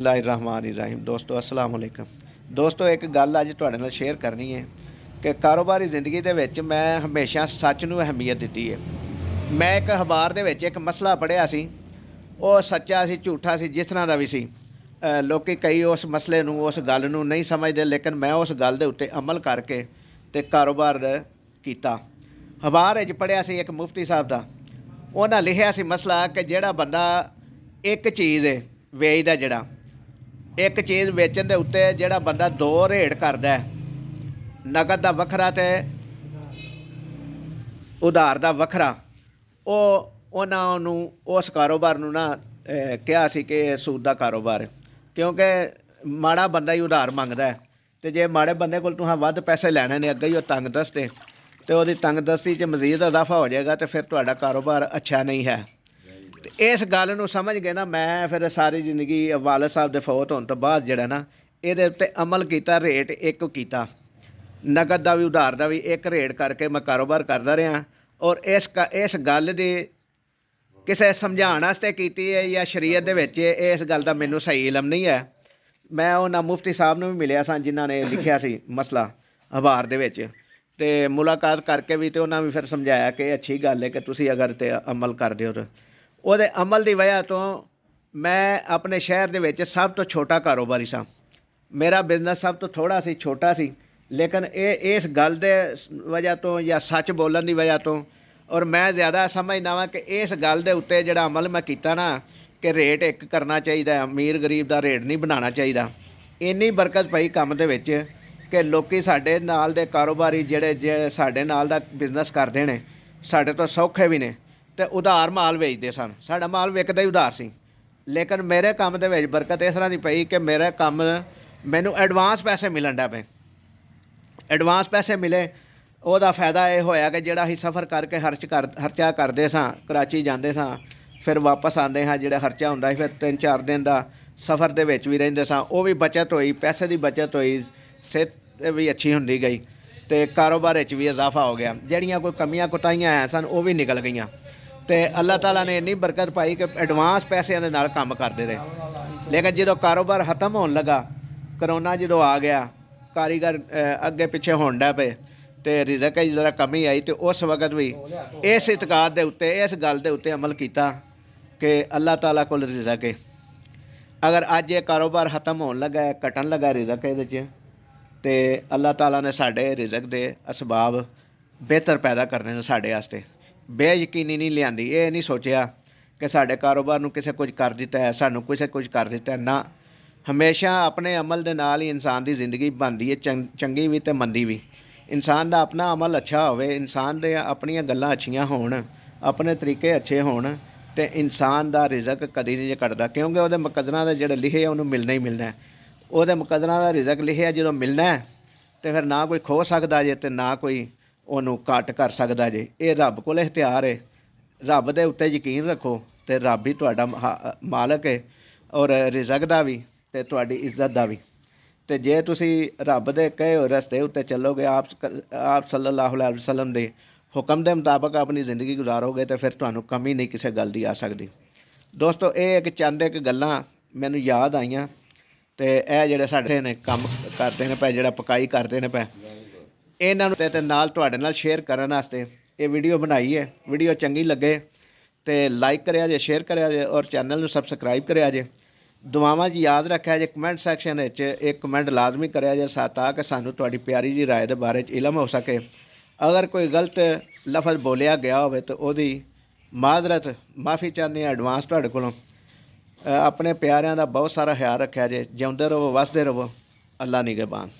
बिस्मिल्लाहिर्रहमानिर्रहीम। दोस्तों अस्सलाम वालेकुम। दोस्तों एक गल अज तुहाडे नाल शेयर करनी है कि कारोबारी जिंदगी दे विच मैं हमेशा सच नूं अहमियत दित्ती है। मैं एक अखबार दे विच एक मसला पढ़िया सी, ਉਹ ਸੱਚਾ ਸੀ ਝੂਠਾ ਸੀ ਜਿਸ ਤਰ੍ਹਾਂ ਦਾ ਵੀ ਸੀ। ਲੋਕੀ ਕਈ ਉਸ ਮਸਲੇ ਨੂੰ ਉਸ ਗੱਲ ਨੂੰ ਨਹੀਂ ਸਮਝਦੇ, ਲੇਕਿਨ ਮੈਂ ਉਸ ਗੱਲ ਦੇ ਉੱਤੇ ਅਮਲ ਕਰਕੇ ਤੇ ਕਾਰੋਬਾਰ ਕੀਤਾ। ਅਖਬਾਰ ਵਿੱਚ ਪੜ੍ਹਿਆ ਸੀ ਇੱਕ ਮੁਫਤੀ ਸਾਹਿਬ ਦਾ, ਉਹਨਾਂ ਲਿਖਿਆ ਸੀ ਮਸਲਾ ਕਿ ਜਿਹੜਾ ਬੰਦਾ ਇੱਕ ਚੀਜ਼ ਵੇਚਦਾ, ਜਿਹੜਾ ਇੱਕ ਚੀਜ਼ ਵੇਚਣ ਦੇ ਉੱਤੇ ਜਿਹੜਾ ਬੰਦਾ ਦੋ ਰੇਟ ਕਰਦਾ, ਨਗਦ ਦਾ ਵੱਖਰਾ ਤੇ ਉਧਾਰ ਦਾ ਵੱਖਰਾ, ਉਹਨਾਂ ਨੂੰ ਉਸ ਕਾਰੋਬਾਰ ਨੂੰ ਨਾ ਕਿਹਾ ਸੀ ਕਿ ਇਹ ਸੂਦ ਦਾ ਕਾਰੋਬਾਰ ਹੈ। ਕਿਉਂਕਿ ਮਾੜਾ ਬੰਦਾ ਹੀ ਉਧਾਰ ਮੰਗਦਾ ਅਤੇ ਜੇ ਮਾੜੇ ਬੰਦੇ ਕੋਲ ਤੁਸੀਂ ਵੱਧ ਪੈਸੇ ਲੈਣੇ ਨੇ, ਅੱਗੇ ਹੀ ਉਹ ਤੰਗਦਸਤ ਹੈ ਅਤੇ ਉਹਦੀ ਤੰਗਦਸਤੀ 'ਚ ਮਜ਼ੀਦ ਇਜ਼ਾਫਾ ਹੋ ਜਾਏਗਾ ਅਤੇ ਫਿਰ ਤੁਹਾਡਾ ਕਾਰੋਬਾਰ ਅੱਛਾ ਨਹੀਂ ਹੈ। ਅਤੇ ਇਸ ਗੱਲ ਨੂੰ ਸਮਝ ਕੇ ਨਾ ਮੈਂ ਫਿਰ ਸਾਰੀ ਜ਼ਿੰਦਗੀ ਵਾਲਦ ਸਾਹਿਬ ਦੇ ਫੌਤ ਹੋਣ ਤੋਂ ਬਾਅਦ ਜਿਹੜਾ ਨਾ ਇਹਦੇ ਉੱਤੇ ਅਮਲ ਕੀਤਾ, ਰੇਟ ਇੱਕ ਕੀਤਾ, ਨਗਦ ਦਾ ਵੀ ਉਧਾਰ ਦਾ ਵੀ ਇੱਕ ਰੇਟ ਕਰਕੇ ਮੈਂ ਕਾਰੋਬਾਰ ਕਰਦਾ ਰਿਹਾ। ਔਰ ਇਸ ਗੱਲ ਦੀ ਕਿਸੇ ਸਮਝਾਉਣ ਵਾਸਤੇ ਕੀਤੀ ਹੈ ਜਾਂ ਸ਼ਰੀਅਤ ਦੇ ਵਿੱਚ ਇਸ ਗੱਲ ਦਾ ਮੈਨੂੰ ਸਹੀ ਇਲਮ ਨਹੀਂ ਹੈ। ਮੈਂ ਉਹਨਾਂ ਮੁਫਤੀ ਸਾਹਿਬ ਨੂੰ ਵੀ ਮਿਲਿਆ ਸਾਂ ਜਿਨ੍ਹਾਂ ਨੇ ਲਿਖਿਆ ਸੀ ਮਸਲਾ ਅਖਬਾਰ ਦੇ ਵਿੱਚ, ਅਤੇ ਮੁਲਾਕਾਤ ਕਰਕੇ ਵੀ ਅਤੇ ਉਹਨਾਂ ਵੀ ਫਿਰ ਸਮਝਾਇਆ ਕਿ ਅੱਛੀ ਗੱਲ ਹੈ ਕਿ ਤੁਸੀਂ ਅਗਰ ਤੇ ਅਮਲ ਕਰਦੇ ਹੋ ਤਾਂ ਉਹਦੇ ਅਮਲ ਦੀ ਵਜ੍ਹਾ ਤੋਂ ਮੈਂ ਆਪਣੇ ਸ਼ਹਿਰ ਦੇ ਵਿੱਚ ਸਭ ਤੋਂ ਛੋਟਾ ਕਾਰੋਬਾਰੀ ਸਾਂ। ਮੇਰਾ ਬਿਜ਼ਨਸ ਸਭ ਤੋਂ ਥੋੜ੍ਹਾ ਸੀ, ਛੋਟਾ ਸੀ, ਲੇਕਿਨ ਇਸ ਗੱਲ ਦੇ ਵਜ੍ਹਾ ਤੋਂ ਜਾਂ ਸੱਚ ਬੋਲਣ ਦੀ ਵਜ੍ਹਾ ਤੋਂ ਔਰ ਮੈਂ ਜ਼ਿਆਦਾ ਸਮਝਦਾ ਵਾਂ ਕਿ ਇਸ ਗੱਲ ਦੇ ਉੱਤੇ ਜਿਹੜਾ ਅਮਲ ਮੈਂ ਕੀਤਾ ਨਾ ਕਿ ਰੇਟ ਇੱਕ ਕਰਨਾ ਚਾਹੀਦਾ, ਅਮੀਰ ਗਰੀਬ ਦਾ ਰੇਟ ਨਹੀਂ ਬਣਾਉਣਾ ਚਾਹੀਦਾ। ਇੰਨੀ ਬਰਕਤ ਪਈ ਕੰਮ ਦੇ ਵਿੱਚ ਕਿ ਲੋਕੀ ਸਾਡੇ ਨਾਲ ਦੇ ਕਾਰੋਬਾਰੀ ਜਿਹੜੇ ਸਾਡੇ ਨਾਲ ਦਾ ਬਿਜ਼ਨਸ ਕਰਦੇ ਨੇ, ਸਾਡੇ ਤੋਂ ਸੌਖੇ ਵੀ ਨੇ ਅਤੇ ਉਧਾਰ ਮਾਲ ਵੇਚਦੇ ਸਨ। ਸਾਡਾ ਮਾਲ ਵਿਕਦਾ ਹੀ ਉਧਾਰ ਸੀ, ਲੇਕਿਨ ਮੇਰੇ ਕੰਮ ਦੇ ਵਿੱਚ ਬਰਕਤ ਇਸ ਤਰ੍ਹਾਂ ਦੀ ਪਈ ਕਿ ਮੇਰਾ ਕੰਮ ਮੈਨੂੰ ਐਡਵਾਂਸ ਪੈਸੇ ਮਿਲਣ ਡਾ ਪਏ। ਐਡਵਾਂਸ ਪੈਸੇ ਮਿਲੇ, ਉਹਦਾ ਫਾਇਦਾ ਇਹ ਹੋਇਆ ਕਿ ਜਿਹੜਾ ਅਸੀਂ ਸਫ਼ਰ ਕਰਕੇ ਖਰਚਾ ਕਰਦੇ ਸਾਂ, ਕਰਾਚੀ ਜਾਂਦੇ ਸਾਂ, ਫਿਰ ਵਾਪਸ ਆਉਂਦੇ ਹਾਂ, ਜਿਹੜਾ ਖਰਚਾ ਹੁੰਦਾ ਸੀ ਫਿਰ 3-4 ਦਿਨ ਦਾ ਸਫ਼ਰ ਦੇ ਵਿੱਚ ਵੀ ਰਹਿੰਦੇ ਸਾਂ, ਉਹ ਵੀ ਬੱਚਤ ਹੋਈ, ਪੈਸੇ ਦੀ ਬੱਚਤ ਹੋਈ, ਸਿਹਤ ਵੀ ਅੱਛੀ ਹੁੰਦੀ ਗਈ ਅਤੇ ਕਾਰੋਬਾਰ ਵਿੱਚ ਵੀ ਇਜ਼ਾਫਾ ਹੋ ਗਿਆ। ਜਿਹੜੀਆਂ ਕੋਈ ਕਮੀਆਂ ਕੁਤਾਹੀਆਂ ਆਈਆਂ ਸਨ ਉਹ ਵੀ ਨਿਕਲ ਗਈਆਂ ਅਤੇ ਅੱਲਾਹ ਤਾਲਾ ਨੇ ਇੰਨੀ ਬਰਕਤ ਪਾਈ ਕਿ ਐਡਵਾਂਸ ਪੈਸਿਆਂ ਦੇ ਨਾਲ ਕੰਮ ਕਰਦੇ ਰਹੇ। ਲੇਕਿਨ ਜਦੋਂ ਕਾਰੋਬਾਰ ਖਤਮ ਹੋਣ ਲੱਗਾ, ਕਰੋਨਾ ਜਦੋਂ ਆ ਗਿਆ, ਕਾਰੀਗਰ ਅੱਗੇ ਪਿੱਛੇ ਹੋਣ ਡੇ ਪਏ ਅਤੇ ਰਿਜ਼ਕ 'ਚ ਜ਼ਰਾ ਕਮੀ ਆਈ, ਅਤੇ ਉਸ ਵਕਤ ਵੀ ਇਸ ਇਤਕਾਦ ਦੇ ਉੱਤੇ, ਇਸ ਗੱਲ ਦੇ ਉੱਤੇ ਅਮਲ ਕੀਤਾ ਕਿ ਅੱਲਾਹ ਤਾਲਾ ਕੋਲ ਰਿਜ਼ਕ ਹੈ। ਅਗਰ ਅੱਜ ਇਹ ਕਾਰੋਬਾਰ ਖਤਮ ਹੋਣ ਲੱਗਾ, ਘਟਣ ਲੱਗਾ ਰਿਜ਼ਕ ਇਹਦੇ 'ਚ, ਅਤੇ ਅੱਲਾਹ ਤਾਲਾ ਨੇ ਸਾਡੇ ਰਿਜ਼ਕ ਦੇ ਅਸਬਾਬ ਬਿਹਤਰ ਪੈਦਾ ਕਰਨੇ ਨੇ ਸਾਡੇ ਵਾਸਤੇ। ਬੇਯਕੀਨੀ ਨਹੀਂ ਲਿਆਂਦੀ, ਇਹ ਨਹੀਂ ਸੋਚਿਆ ਕਿ ਸਾਡੇ ਕਾਰੋਬਾਰ ਨੂੰ ਕਿਸੇ ਕੁਝ ਕਰ ਦਿੱਤਾ ਹੈ, ਸਾਨੂੰ ਕਿਸੇ ਕੁਝ ਕਰ ਦਿੱਤਾ ਨਾ। ਹਮੇਸ਼ਾ ਆਪਣੇ ਅਮਲ ਦੇ ਨਾਲ ਹੀ ਇਨਸਾਨ ਦੀ ਜ਼ਿੰਦਗੀ ਬਣਦੀ ਹੈ, ਚੰਗੀ ਵੀ ਅਤੇ ਮੰਦੀ ਵੀ। ਇਨਸਾਨ ਦਾ ਆਪਣਾ ਅਮਲ ਅੱਛਾ ਹੋਵੇ, ਇਨਸਾਨ ਦੇ ਆਪਣੀਆਂ ਗੱਲਾਂ ਅੱਛੀਆਂ ਹੋਣ, ਆਪਣੇ ਤਰੀਕੇ ਅੱਛੇ ਹੋਣ, ਅਤੇ ਇਨਸਾਨ ਦਾ ਰਿਜ਼ਕ ਕਦੀ ਨਹੀਂ ਘਟਦਾ, ਕਿਉਂਕਿ ਉਹਦੇ ਮੁਕੱਦਰਾਂ ਦੇ ਜਿਹੜੇ ਲਿਖੇ ਉਹਨੂੰ ਮਿਲਣਾ ਹੀ ਮਿਲਣਾ। ਉਹਦੇ ਮੁਕੱਦਰਾਂ ਦਾ ਰਿਜ਼ਕ ਲਿਖਿਆ ਜਦੋਂ ਮਿਲਣਾ ਅਤੇ ਫਿਰ ਨਾ ਕੋਈ ਖੋ ਸਕਦਾ ਜੇ ਅਤੇ ਨਾ ਕੋਈ ਉਹਨੂੰ ਘੱਟ ਕਰ ਸਕਦਾ ਜੇ। ਇਹ ਰੱਬ ਕੋਲ ਇਖਤਿਆਰ ਹੈ। ਰੱਬ ਦੇ ਉੱਤੇ ਯਕੀਨ ਰੱਖੋ ਅਤੇ ਰੱਬ ਹੀ ਤੁਹਾਡਾ ਮਾਲਕ ਹੈ, ਔਰ ਰਿਜ਼ਕ ਦਾ ਵੀ ਅਤੇ ਤੁਹਾਡੀ ਇੱਜ਼ਤ ਦਾ ਵੀ। ਅਤੇ ਜੇ ਤੁਸੀਂ ਰੱਬ ਦੇ ਕਹੇ ਹੋਏ ਰਸਤੇ ਉੱਤੇ ਚੱਲੋਗੇ, ਆਪ ਸੱਲੱਲਾਹੁ ਅਲੈਹਿ ਵਸੱਲਮ ਦੇ ਹੁਕਮ ਦੇ ਮੁਤਾਬਕ ਆਪਣੀ ਜ਼ਿੰਦਗੀ ਗੁਜ਼ਾਰੋਗੇ ਤਾਂ ਫਿਰ ਤੁਹਾਨੂੰ ਕਮੀ ਨਹੀਂ ਕਿਸੇ ਗੱਲ ਦੀ ਆ ਸਕਦੀ। ਦੋਸਤੋ ਇਹ ਇੱਕ ਚੰਦ ਇੱਕ ਗੱਲਾਂ ਮੈਨੂੰ ਯਾਦ ਆਈਆਂ, ਅਤੇ ਇਹ ਜਿਹੜੇ ਸਾਡੇ ਨੇ ਕੰਮ ਕਰਦੇ ਨੇ ਪਏ, ਜਿਹੜਾ ਪਕਾਈ ਕਰਦੇ ਨੇ ਪਏ, ਇਹਨਾਂ ਨੂੰ ਅਤੇ ਨਾਲ ਤੁਹਾਡੇ ਨਾਲ ਸ਼ੇਅਰ ਕਰਨ ਵਾਸਤੇ ਇਹ ਵੀਡੀਓ ਬਣਾਈ ਹੈ। ਵੀਡੀਓ ਚੰਗੀ ਲੱਗੇ ਅਤੇ ਲਾਈਕ ਕਰਿਆ ਜੇ, ਸ਼ੇਅਰ ਕਰਿਆ ਜੇ, ਔਰ ਚੈਨਲ ਨੂੰ ਸਬਸਕ੍ਰਾਈਬ ਕਰਿਆ ਜੇ। ਦੁਆਵਾਂ 'ਚ ਯਾਦ ਰੱਖਿਆ ਜੇ, ਕਮੈਂਟ ਸੈਕਸ਼ਨ ਵਿੱਚ ਇੱਕ ਕਮੈਂਟ ਲਾਜ਼ਮੀ ਕਰਿਆ ਜੇ ਤਾਂ ਕਿ ਸਾਨੂੰ ਤੁਹਾਡੀ ਪਿਆਰੀ ਜੀ ਰਾਏ ਦੇ ਬਾਰੇ 'ਚ ਇਲਮ ਹੋ ਸਕੇ। ਅਗਰ ਕੋਈ ਗਲਤ ਲਫ਼ਜ਼ ਬੋਲਿਆ ਗਿਆ ਹੋਵੇ ਤਾਂ ਉਹਦੀ ਮਾਜ਼ਰਤ, ਮਾफ़ੀ ਚਾਹੁੰਦੇ ਹਾਂ ਐਡਵਾਂਸ ਤੁਹਾਡੇ ਕੋਲੋਂ। ਆਪਣੇ ਪਿਆਰਿਆਂ ਦਾ ਬਹੁਤ ਸਾਰਾ ਖਿਆਲ ਰੱਖਿਆ ਜੇ। ਜਿਉਂਦੇ ਰਹੋ, ਵਸਦੇ ਰਹੋ। ਅੱਲਾ ਨਿਗਹਿਬਾਨ।